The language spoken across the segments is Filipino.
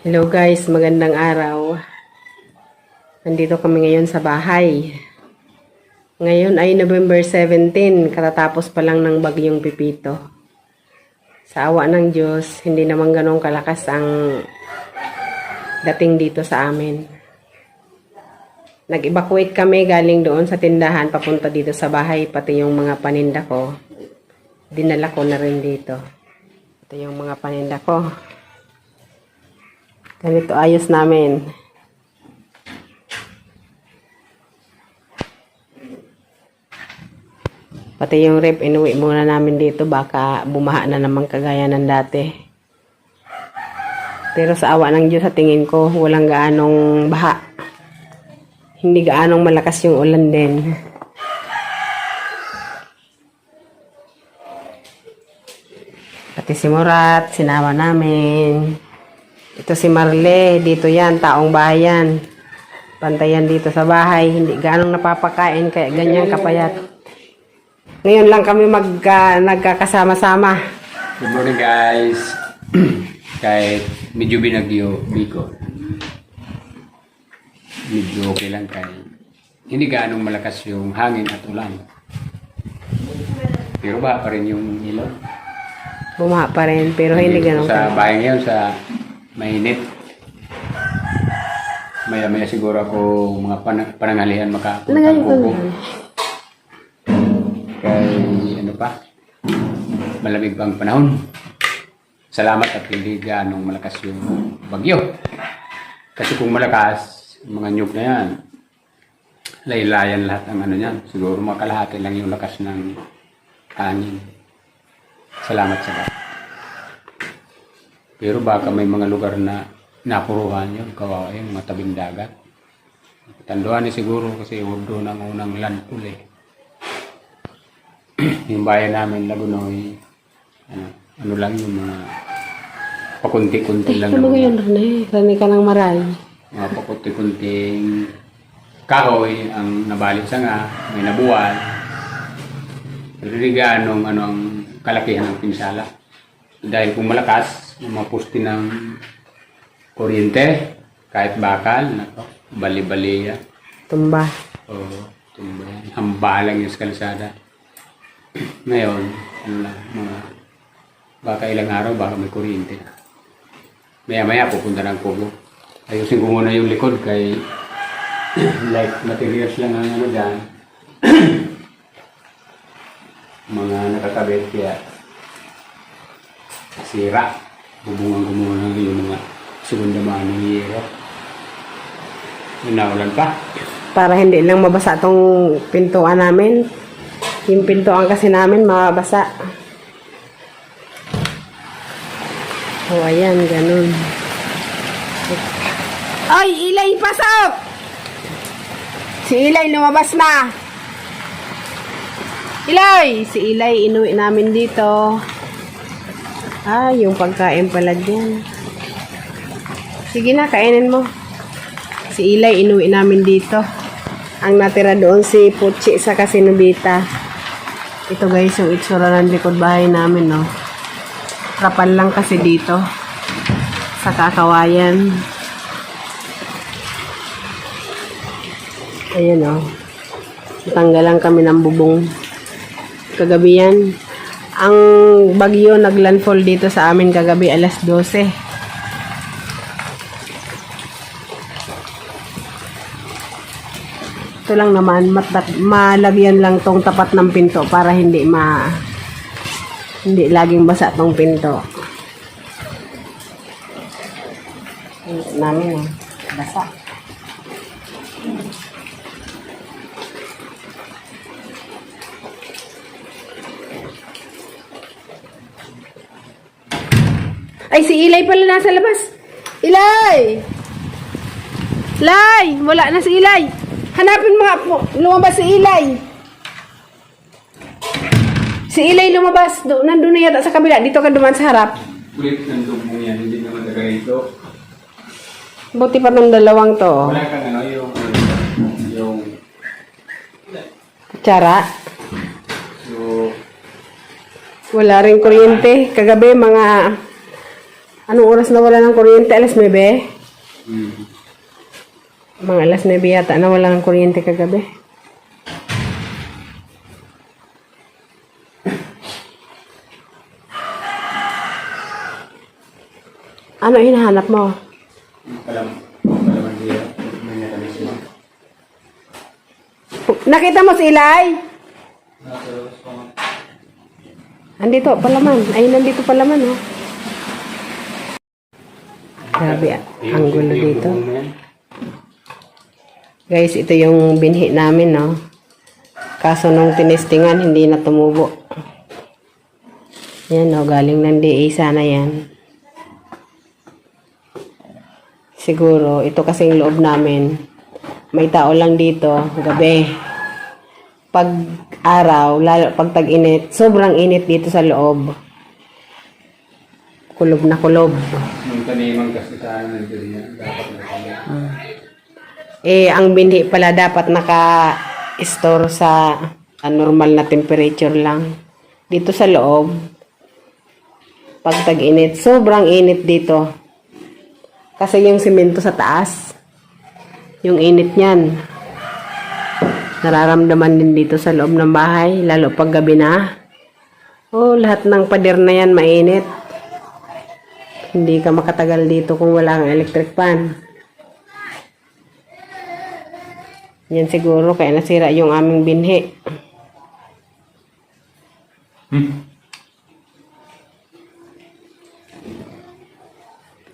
Hello guys, magandang araw. Nandito kami ngayon sa bahay. Ngayon ay November 17, katatapos pa lang ng bagyong Pipito. Sa awa ng Diyos, hindi naman ganong kalakas ang dating dito sa amin. Nag-evacuate kami galing doon sa tindahan papunta dito sa bahay, pati yung mga paninda ko. Dinala ko na rin dito. Ito yung mga paninda ko. Ganito ayos namin. Pati yung rep, inuwi muna namin dito. Baka bumaha na naman kagaya ng dati. Pero sa awa ng Diyos, sa tingin ko, walang gaanong baha. Hindi gaanong malakas yung ulan din. Pati si Murat, sinama namin. Ito si Marle, dito yan, taong bayan. Pantayan dito sa bahay, hindi ganong napapakain, kaya ganyan kapayat. Ngayon lang kami nagkakasama-sama. Good morning guys. Kahit medyo binagyo, Bicol. Medyo okay lang kahit hindi ganong malakas yung hangin at ulan. Pero ba pa rin yung ilaw? Bumaha pa rin, pero hindi ganong sa bahay ngayon, sa mainit. Maya-maya siguro ako mga panangalihan makapunta ng kuko. Kaya ano pa, malamig pang panahon. Salamat at hindi ganong malakas yung bagyo. Kasi kung malakas, mga nyug na yan, laylayan lahat ng ano yan. Siguro makalahati lang yung lakas ng hangin. Salamat sa lahat. Pero baka may mga lugar na napuruhan yun, kawawa yung mga tabing dagat. Tanduhan siguro kasi huwag doon ang unang landfall eh. Yung bayan namin, Lagunoy, ano lang yung mga pakunti-kunti lang. Ano yun, Rene? Rene ka ng maray. Mga pakunti-kunting kahoy ang nabalit sa nga, may nabuwal. Pero hindi ganong ang kalakihan ng pinsala. Dahil kung malakas, yung mga poste ng kuryente, kahit bakal, bali-bali yan. Tumba. Oo, tumba yan. Hambalang yung kalsada. Ngayon, ano lang, baka ilang araw, baka may kuryente na. Maya-maya, pupunta ng kubo. Ayusin ko muna yung likod kay light materials lang ang ano dyan. Mga nakakabit kaya sira. Gumungan yung mga segunda mano ng hiyero. Naulan pa. Para hindi lang mabasa tong pintuan namin. Yung pintuan kasi namin mabasa. O, ayan, ganun. Ay, Ilay, pasok! Si Ilay, lumabas na. Ilay! Si Ilay, inuwi namin dito. Ah, yung pagkain pala dyan. Sige na, kainin mo. Si Ilay, inuwi namin dito. Ang natira doon si Puchi sa Kasinubita. Ito guys, yung itsura ng likod bahay namin, no. Kapal lang kasi dito. Sa kakawayan. Ayan, no. Natanggalan kami ng bubong. Kagabi yan. Ang bagyo naglandfall dito sa amin kagabi alas 12. Ito lang naman, malagyan lang tong tapat ng pinto para hindi laging basa tong pinto. Namin basa. Ay, si Ilay pala nasa labas. Ilay! Ilay! Wala na si Ilay. Hanapin mo nga po. Lumabas si Ilay. Si Ilay lumabas. Nandun na yata sa kabila. Dito ka duman sa harap. Kulit ng dumbong yan. Hindi naman taga rito. Buti pa ng dalawang to. Wala kang yung Kutsara. So, Wala rin kuryente. Kagabi mga Anong oras na wala ng kuryente? Alas 9? Hmm. Mga alas 9 yata na wala ng kuryente kagabi. Ano hinahanap mo? Palaman dia. May mekanismo. Nakita mo si Ilay? Andito, palaman. Ay, nandito palaman, oh. Grabe, ang gulo dito. Guys, ito yung binhi namin, no? Kaso nung tinestingan, hindi na tumubo. Yan, no? Galing ng DA sana yan. Siguro, ito kasing loob namin. May tao lang dito, gabi. Pag araw, lalo pag tag-init, sobrang init dito sa loob. Kulob na kulob. Nung taniman kasi sa amin, dapat na kami. Ang binhi pala dapat naka-store sa normal na temperature lang. Dito sa loob, pag tag-init, sobrang init dito. Kasi yung simento sa taas, yung init niyan, nararamdaman din dito sa loob ng bahay, lalo pag gabi na. Oh, lahat ng pader na yan mainit. Hindi ka makatagal dito kung wala kang electric fan. Yan siguro kaya nasira yung aming binhi.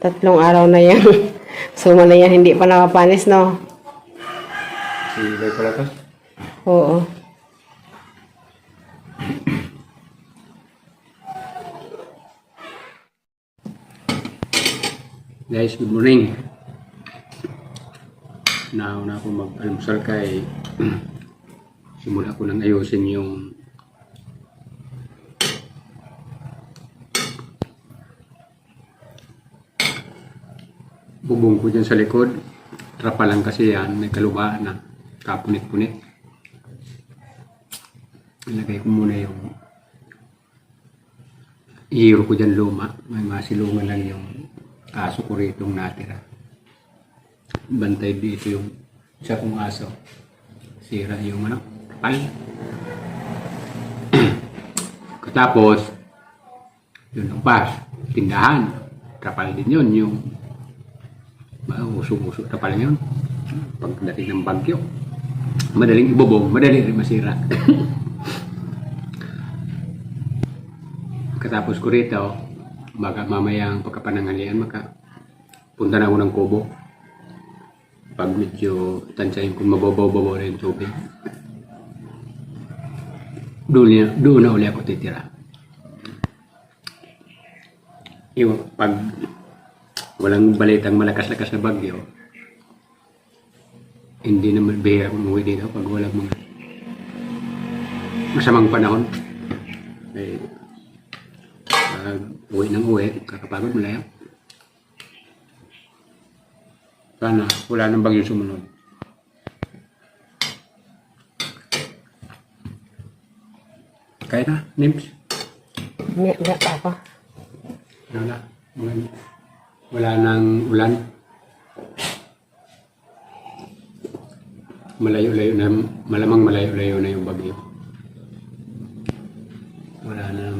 Tatlong araw na yan. Suma na yan, hindi pa nakapanis, no? Si Ilay pala to? Oo. Guys, good morning. Nauna ako mag-almusal kay simula ko nang ayusin yung bubong ko dyan sa likod. Trapa lang kasi yan, may kalubaan na kapunit-punit. Ilagay ko muna yung ihiro ko dyan luma. May masilungan lang yung aso ko ritong natira. Bantay dito yung isa kong aso. Sira yung kapal. Katapos, yun ang pas. Tindahan. Kapal din yun. Yung usok-usok kapal yun. Pagdating ng bagyo. Madaling ibubong. Madaling rin masira. Katapos ko rito, mamayang pagkapanangalian, punta na ako ng kubo. Pag medyo tansyahin kung mababaw-babaw na yung tubig, doon na uli ako titira. Pag walang balitang malakas-lakas na bagyo, hindi naman bihira umuwi dito pag walang mga masamang panahon. Uwi ng uwi, kakapagod mo lang. Sana wala nang bagyo sumunod. Kaya na, Nims? Hindi pa ako. Wala nang ulan. Malayo-layo na, malamang malayo-layo na yung bagyo. Wala nang,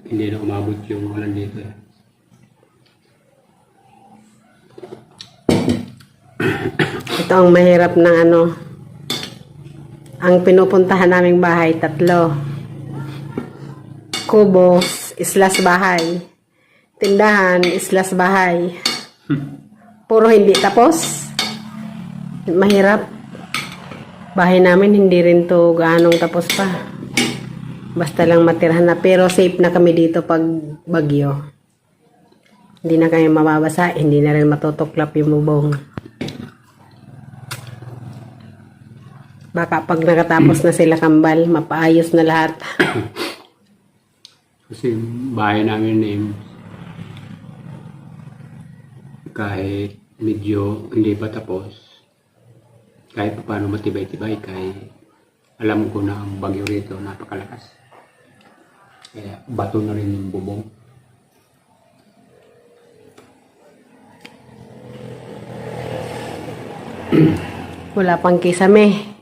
hindi na umabot yung ulan dito. Ito ang mahirap ng ang pinupuntahan naming bahay, 3. Kubo, islas bahay. Tindahan, islas bahay. Puro hindi tapos. Mahirap. Bahay namin hindi rin to gaanong tapos pa. Basta lang matirhan na. Pero safe na kami dito pag bagyo. Hindi na kami mababasa. Hindi na rin matutuklap yung bubong. Baka pag nakatapos na sila kambal, mapaayos na lahat. Kasi bahay namin kahit medyo hindi pa tapos, kahit pa paano matibay-tibay, kahit alam ko na ang bagyo rito napakalakas. Kaya bato na rin yung bubong. Wala pang kisame.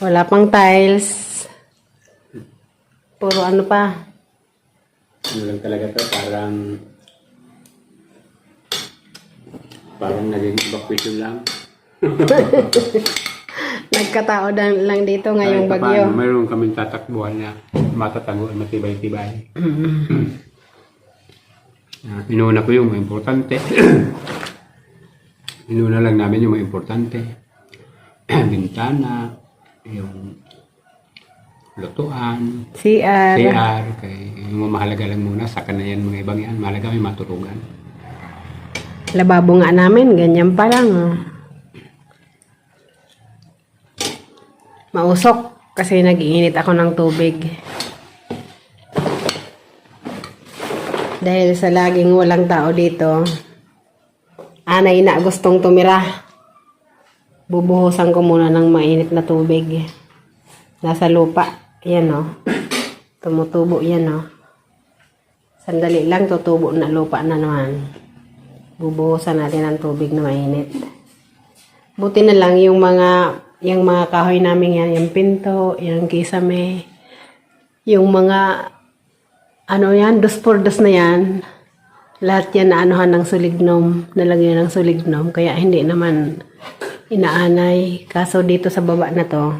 Wala pang tiles. Puro ano pa. Ano lang talaga to, parang naging evacuation lang. Nagkatao lang dito ngayong Kahit bagyo. paano, mayroon kaming tatakbuhan na matatago at matibay-tibay. Inuna ko yung mga importante. Inuna lang namin yung mga importante. Bintana, yung lutuan, CR. CR, kay yung mahalaga lang muna, saka na yan mga ibang yan, mahalaga may maturugan. Lababo nga namin, ganyan pa lang. Oh. Mausok kasi nag-iinit ako ng tubig. Dahil sa laging walang tao dito, anay na gustong tumira. Bubuhusan ko muna ng mainit na tubig. Nasa lupa. Yan o. Tumutubo yan o. Sandali lang, tutubo na lupa na naman. Bubuhusan natin ng tubig na mainit. Buti na lang yung mga kahoy namin yan, yung pinto, yung kisame, yung mga ano yan, dos por dos na yan. Lahat yan naanuhan ng sulignom, nalagyan ng sulignom, kaya hindi naman inaanay. Kaso dito sa baba na to,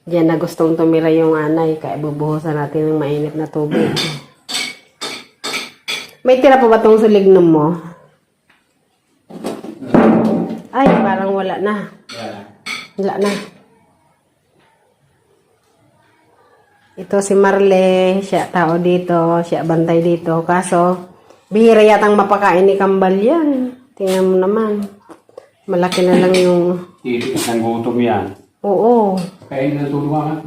diyan na gustong tumira yung anay, kaya bubuhusan natin ng mainit na tubig. May tira pa ba tong sulignom mo? Ay, parang wala na. Wala na. Ito si Marle, siya tao dito, siya bantay dito. Kaso, bihira yatang mapakain ni Kambal yan. Tingnan mo naman. Malaki na lang yung... Iitik ng gutom yan. Oo. Kaya natulungan.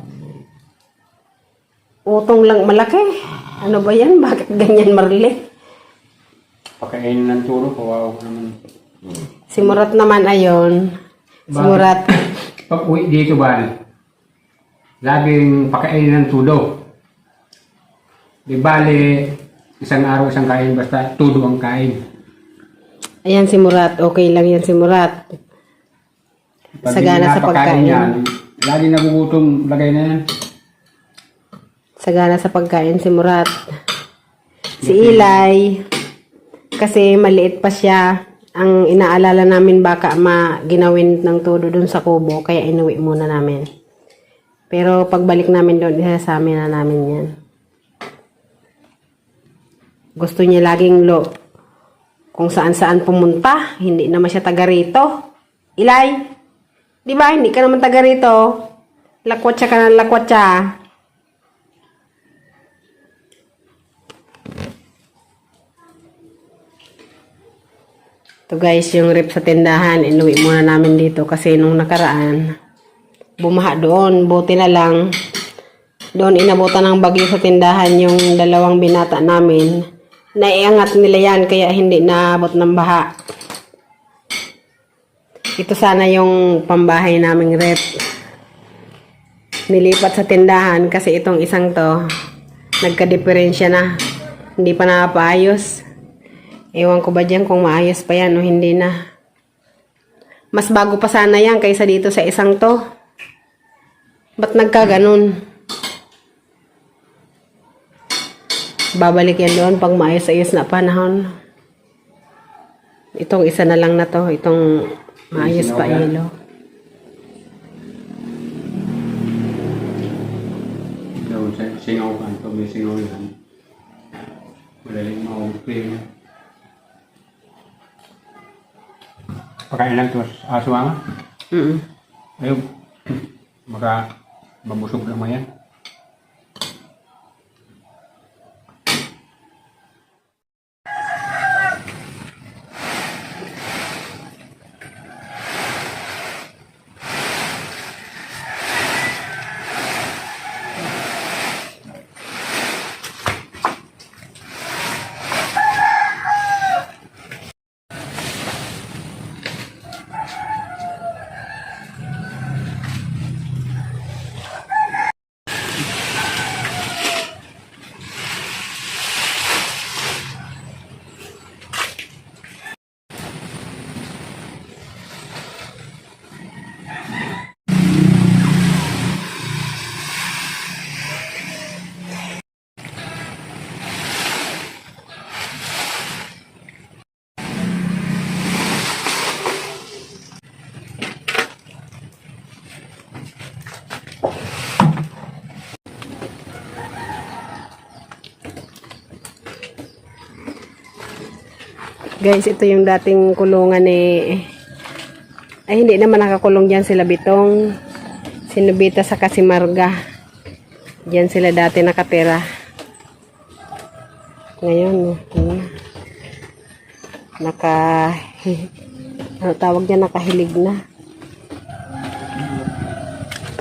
Utong lang malaki. Ano ba yan? Bakit ganyan, Marle? Pagkain ng turo, kawawa ko naman. Si Murat naman ayon. Si Murat. Pag uwi dito ba, laging pakainin ng tudo. Di bali, isang araw, isang kain, basta tudo ang kain. Ayan si Murat. Okay lang yan si Murat. Pag Sagana sa pagkain. Yan, lagi nagugutom, lagay na yan. Sagana sa pagkain si Murat. Si Ilay, kasi maliit pa siya. Ang inaalala namin baka ginawin ng todo dun sa kubo, kaya inuwi muna namin. Pero pagbalik namin doon, isasama na namin yan. Gusto niya laging kung saan-saan pumunta. Hindi naman siya taga rito. Ilay, di ba? Hindi ka naman taga rito. Lakwatsa ka ng lakwatsa. Ito guys, yung rip sa tindahan, inuwi muna namin dito kasi nung nakaraan, bumaha doon. Buti na lang, doon inabutan ng bagyo sa tindahan yung dalawang binata namin. Naiangat nila yan kaya hindi naabot ng baha. Ito sana yung pambahay naming rep. Nilipat sa tindahan kasi itong isang to, nagka-diferensya na. Hindi pa napaayos. Ewan ko ba dyan kung maayos pa yan o hindi na. Mas bago pa sana yan kaysa dito sa isang to. Ba't nagkaganon? Babalik yan doon pag maayos-ayos na panahon. Itong isa na lang na to. Itong maayos pa ilo. Singaw ka. Ito may singaw yan. Madaling ma-upgrade. Pakain lang ito aso nga. Ayun. Mabusog naman yan. Guys, ito yung dating kulungan ay hindi naman nakakulong dyan sila Bitong. Si Nobita sa Kasimarga. Diyan sila dati nakatira. Ngayon, ano tawag dyan, nakahilig na.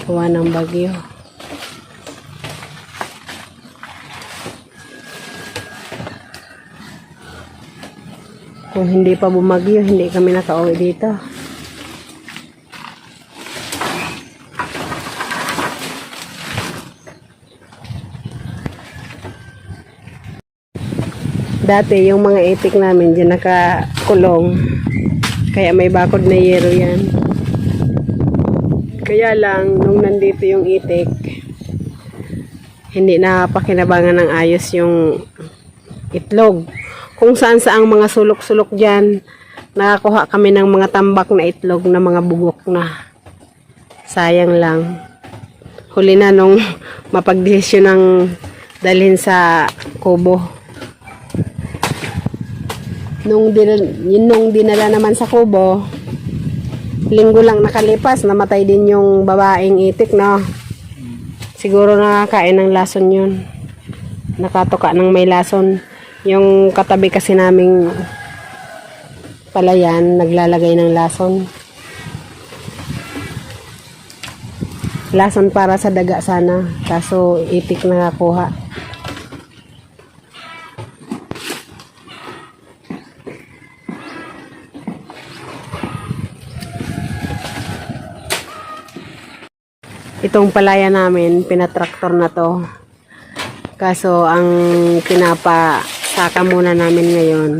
Kuha ng bagyo. Kung hindi pa bumagyo, hindi kami nakauwi dito. Dati, yung mga itik namin dyan nakakulong. Kaya may bakod na yero yan. Kaya lang, nung nandito yung itik, hindi na pakinabangan ng ayos yung itlog. Kung saan saang mga sulok-sulok dyan, nakakuha kami ng mga tambak na itlog na mga bugok na. Sayang lang. Huli na nung mapagdesisyon ng dalhin sa kubo. Nung dinala naman sa kubo, linggo lang nakalipas, namatay din yung babaeng itik, no? Siguro nakakain ng lason yun. Nakatuka ng may lason. Yung katabi kasi naming palayan, naglalagay ng lason. Lason para sa daga sana. Kaso itik na nakuha. Itong palaya namin, pinatraktor na to. Kaso ang pinapasaka muna namin ngayon,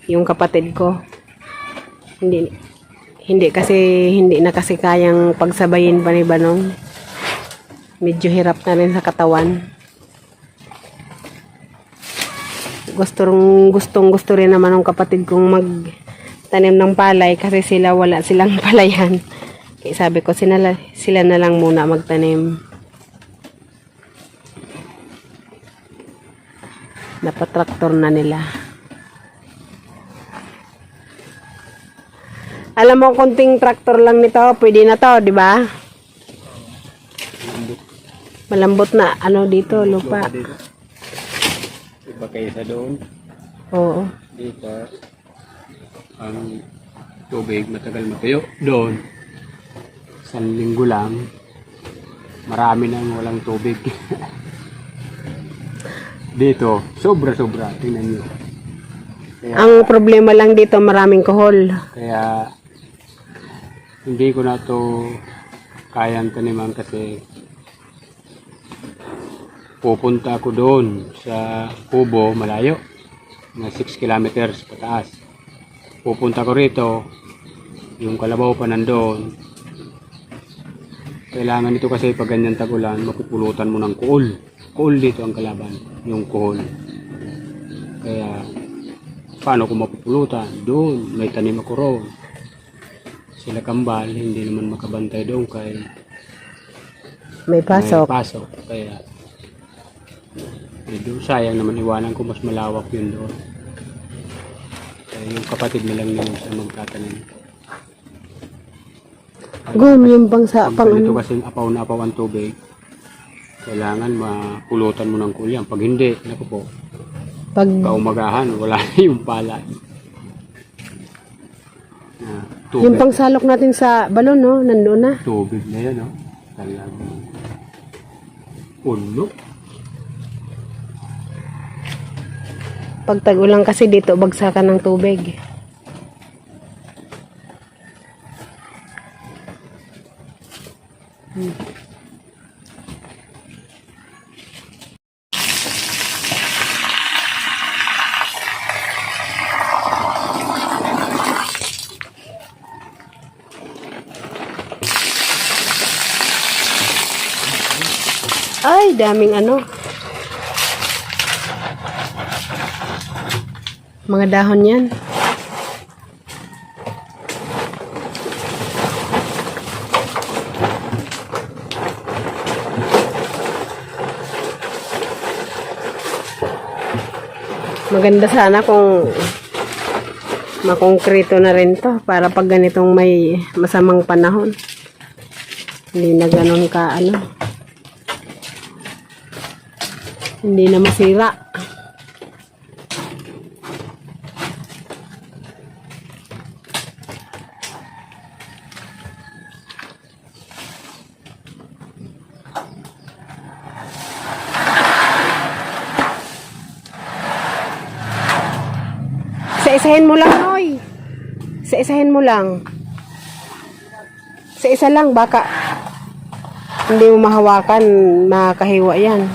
yung kapatid ko. Hindi na kasi kayang pagsabayin pa ni Banong. Medyo hirap na rin sa katawan. Gusto rin naman ng kapatid kong magtanim ng palay kasi wala silang palayan. Kaya sabi ko sila na lang muna magtanim. Napatraktor na nila. Alam mo, konting traktor lang nito, pwede na to, di ba? Malambot na, dito, lupa. Iba kaysa doon. Oo. Dito, ang tubig matagal matuyo. Doon, isang linggo lang, marami nang walang tubig. Dito, sobra-sobra. Tingnan nyo. Kaya, ang problema lang dito, maraming kohol. Kaya, hindi ko na to kayang taniman kasi pupunta ako doon sa kubo, malayo. Mga 6 kilometers pataas. Pupunta ko rito, yung kalabaw pa nandoon. Kailangan ito kasi pag ganyan tagulan, mapupulutan mo ng kuol. Kuol dito ang kalaban, yung kuol. Kaya, paano ko mapupulutan? Doon, may tanim ako roon. Sila kambal, hindi naman makabantay doon kay May pasok. may pasok. Kaya, doon, sayang naman iwanan ko, mas malawak yun doon. Kaya yung kapatid na lang naman siya magtatanim. Gum, yung pang Ito kasi apaw na apaw ang tubig. Kailangan mapulutan mo ng kulyang. Pag hindi, naku po, pag kaumagahan, wala na yung pala. Tubig. yung pangsalok natin sa balon, no? Nandoon na. Tubig na yan, no? Talagang ulo. Pag tag-ulan kasi dito, bagsakan ng tubig. Ay, daming mga dahon yan. Maganda sana kung Makongkrito na rin to para pag ganitong may masamang panahon. Hindi na ganun ka ano. Hindi na masira. Isa-isahin mo lang, Noy. Isa-isahin mo lang. Sa isa lang, baka hindi mo mahawakan, makahiwa yan.